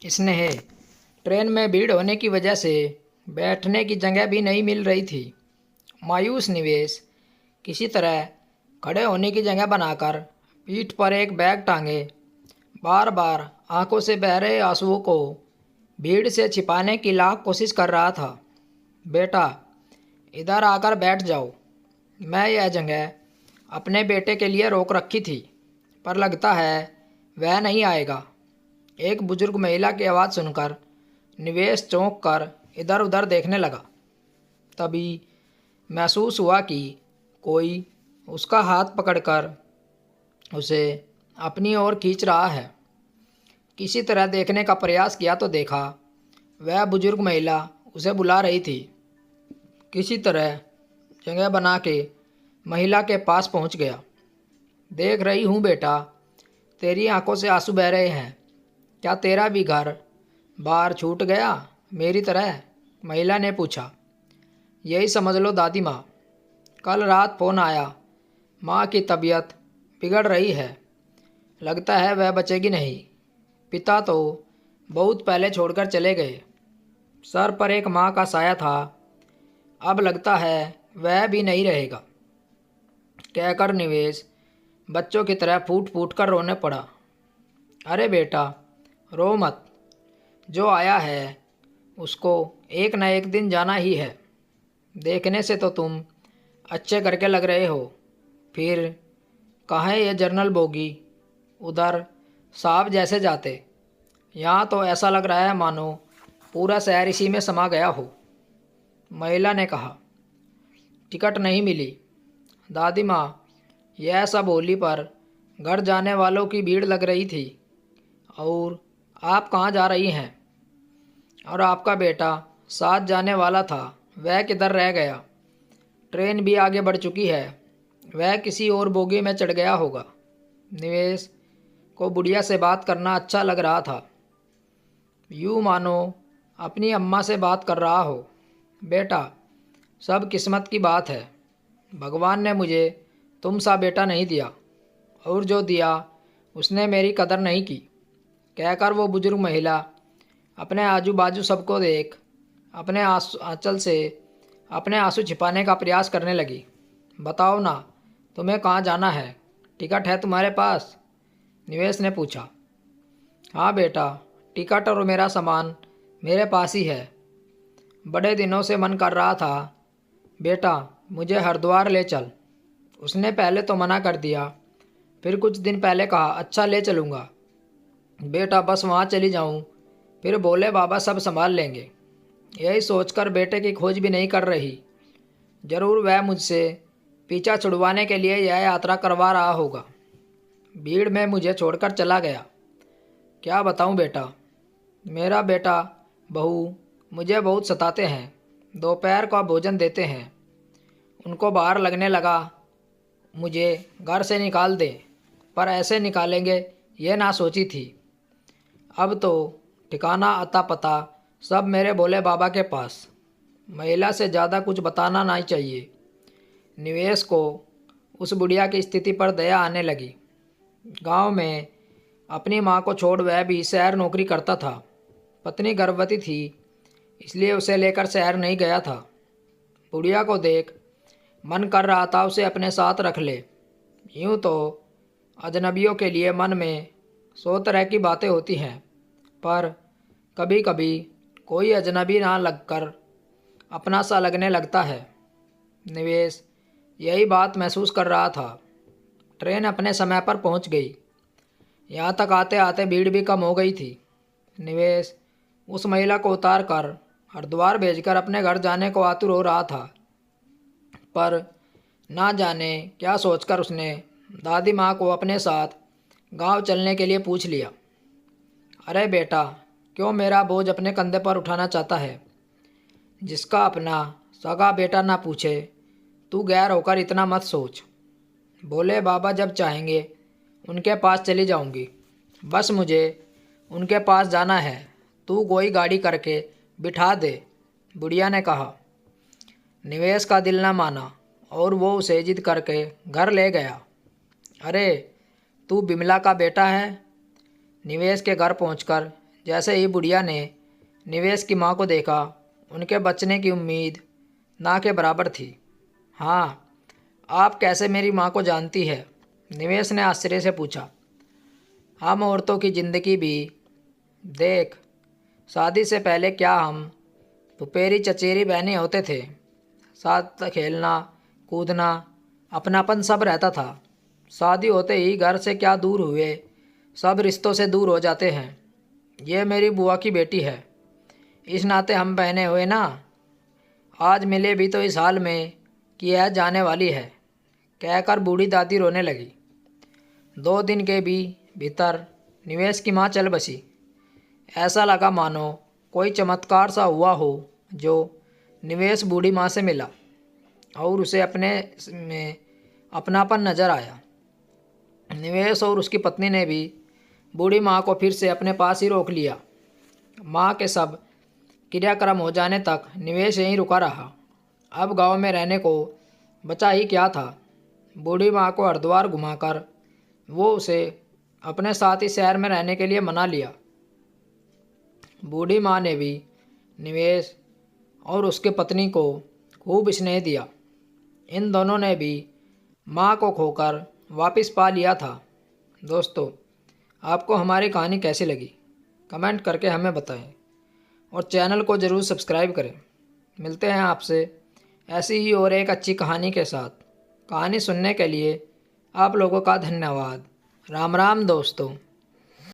स्नेह। ट्रेन में भीड़ होने की वजह से बैठने की जगह भी नहीं मिल रही थी। मायूस निवेश किसी तरह खड़े होने की जगह बनाकर पीठ पर एक बैग टांगे बार बार आंखों से बह रहे आंसुओं को भीड़ से छिपाने की लाख कोशिश कर रहा था। बेटा, इधर आकर बैठ जाओ। मैं यह जगह अपने बेटे के लिए रोक रखी थी, पर लगता है वह नहीं आएगा। एक बुजुर्ग महिला की आवाज़ सुनकर निवेश चौंक कर इधर उधर देखने लगा। तभी महसूस हुआ कि कोई उसका हाथ पकड़कर उसे अपनी ओर खींच रहा है। किसी तरह देखने का प्रयास किया तो देखा वह बुजुर्ग महिला उसे बुला रही थी। किसी तरह जगह बना के महिला के पास पहुंच गया। देख रही हूँ बेटा, तेरी आंखों से आंसू बह रहे हैं। क्या तेरा भी घर बार छूट गया मेरी तरह? महिला ने पूछा। यही समझ लो दादी माँ, कल रात फ़ोन आया, माँ की तबीयत बिगड़ रही है, लगता है वह बचेगी नहीं। पिता तो बहुत पहले छोड़कर चले गए। सर पर एक माँ का साया था, अब लगता है वह भी नहीं रहेगा। कहकर निवेश बच्चों की तरह फूट फूट कर रोने पड़ा। अरे बेटा, रो मत। जो आया है उसको एक न एक दिन जाना ही है। देखने से तो तुम अच्छे करके लग रहे हो, फिर कहाँ है ये जनरल बोगी? उधर सांप जैसे जाते, यहाँ तो ऐसा लग रहा है मानो पूरा शहर इसी में समा गया हो। महिला ने कहा। टिकट नहीं मिली दादी माँ, यह सब बोली पर घर जाने वालों की भीड़ लग रही थी। और आप कहाँ जा रही हैं? और आपका बेटा साथ जाने वाला था, वह किधर रह गया? ट्रेन भी आगे बढ़ चुकी है, वह किसी और बोगी में चढ़ गया होगा। निवेश को बुढ़िया से बात करना अच्छा लग रहा था, यूँ मानो अपनी अम्मा से बात कर रहा हो। बेटा, सब किस्मत की बात है। भगवान ने मुझे तुम सा बेटा नहीं दिया, और जो दिया उसने मेरी कदर नहीं की। कहकर वो बुजुर्ग महिला अपने आजू बाजू सबको देख अपने आंचल से अपने आंसू छिपाने का प्रयास करने लगी। बताओ ना, तुम्हें कहाँ जाना है? टिकट है तुम्हारे पास? निवेश ने पूछा। हाँ बेटा, टिकट और मेरा सामान मेरे पास ही है। बड़े दिनों से मन कर रहा था, बेटा मुझे हरिद्वार ले चल। उसने पहले तो मना कर दिया, फिर कुछ दिन पहले कहा अच्छा ले चलूँगा। बेटा बस वहाँ चली जाऊँ, फिर बोले बाबा सब संभाल लेंगे। यही सोचकर बेटे की खोज भी नहीं कर रही। जरूर वह मुझसे पीछा छुड़वाने के लिए यह यात्रा करवा रहा होगा। भीड़ में मुझे छोड़कर चला गया। क्या बताऊँ बेटा, मेरा बेटा बहू मुझे बहुत सताते हैं। दोपहर का भोजन देते हैं, उनको बाहर लगने लगा मुझे घर से निकाल दें, पर ऐसे निकालेंगे ये ना सोची थी। अब तो ठिकाना अता पता सब मेरे भोले बाबा के पास। महिला से ज़्यादा कुछ बताना नहीं चाहिए। निवेश को उस बुढ़िया की स्थिति पर दया आने लगी। गांव में अपनी माँ को छोड़ वह भी शहर नौकरी करता था। पत्नी गर्भवती थी, इसलिए उसे लेकर शहर नहीं गया था। बुढ़िया को देख मन कर रहा था उसे अपने साथ रख ले। यूँ तो अजनबियों के लिए मन में 100 तरह की बातें होती हैं, पर कभी कभी कोई अजनबी ना लगकर अपना सा लगने लगता है। निवेश यही बात महसूस कर रहा था। ट्रेन अपने समय पर पहुंच गई। यहाँ तक आते आते भीड़ भी कम हो गई थी। निवेश उस महिला को उतार कर हरिद्वार भेजकर अपने घर जाने को आतुर हो रहा था, पर ना जाने क्या सोचकर उसने दादी माँ को अपने साथ गांव चलने के लिए पूछ लिया। अरे बेटा, क्यों मेरा बोझ अपने कंधे पर उठाना चाहता है? जिसका अपना सगा बेटा ना पूछे, तू गैर होकर इतना मत सोच। बोले बाबा जब चाहेंगे उनके पास चली जाऊंगी, बस मुझे उनके पास जाना है, तू कोई गाड़ी करके बिठा दे, बुढ़िया ने कहा। निवेश का दिल न माना और वो उसे जिद करके घर ले गया। अरे तू बिमला का बेटा है? निवेश के घर पहुंचकर जैसे ही बुढ़िया ने निवेश की माँ को देखा, उनके बचने की उम्मीद ना के बराबर थी। हाँ, आप कैसे मेरी माँ को जानती है? निवेश ने आश्चर्य से पूछा। हम औरतों की ज़िंदगी भी देख, शादी से पहले क्या हम फुफेरी चचेरी बहनें होते थे। साथ खेलना कूदना अपनापन सब रहता था। शादी होते ही घर से क्या दूर हुए, सब रिश्तों से दूर हो जाते हैं। ये मेरी बुआ की बेटी है, इस नाते हम बहने हुए ना। आज मिले भी तो इस हाल में कि यह जाने वाली है, कहकर बूढ़ी दादी रोने लगी। 2 दिन के भी भीतर निवेश की माँ चल बसी। ऐसा लगा मानो कोई चमत्कार सा हुआ हो, जो निवेश बूढ़ी माँ से मिला और उसे अपने में अपनापन नजर आया। निवेश और उसकी पत्नी ने भी बूढ़ी माँ को फिर से अपने पास ही रोक लिया। माँ के सब क्रियाक्रम हो जाने तक निवेश यहीं रुका रहा। अब गांव में रहने को बचा ही क्या था। बूढ़ी माँ को हरिद्वार घुमाकर वो उसे अपने साथ ही शहर में रहने के लिए मना लिया। बूढ़ी माँ ने भी निवेश और उसके पत्नी को खूब स्नेह दिया। इन दोनों ने भी माँ को खोकर वापस पा लिया था। दोस्तों, आपको हमारी कहानी कैसी लगी? कमेंट करके हमें बताएं और चैनल को ज़रूर सब्सक्राइब करें। मिलते हैं आपसे ऐसी ही और एक अच्छी कहानी के साथ। कहानी सुनने के लिए आप लोगों का धन्यवाद। राम राम दोस्तों।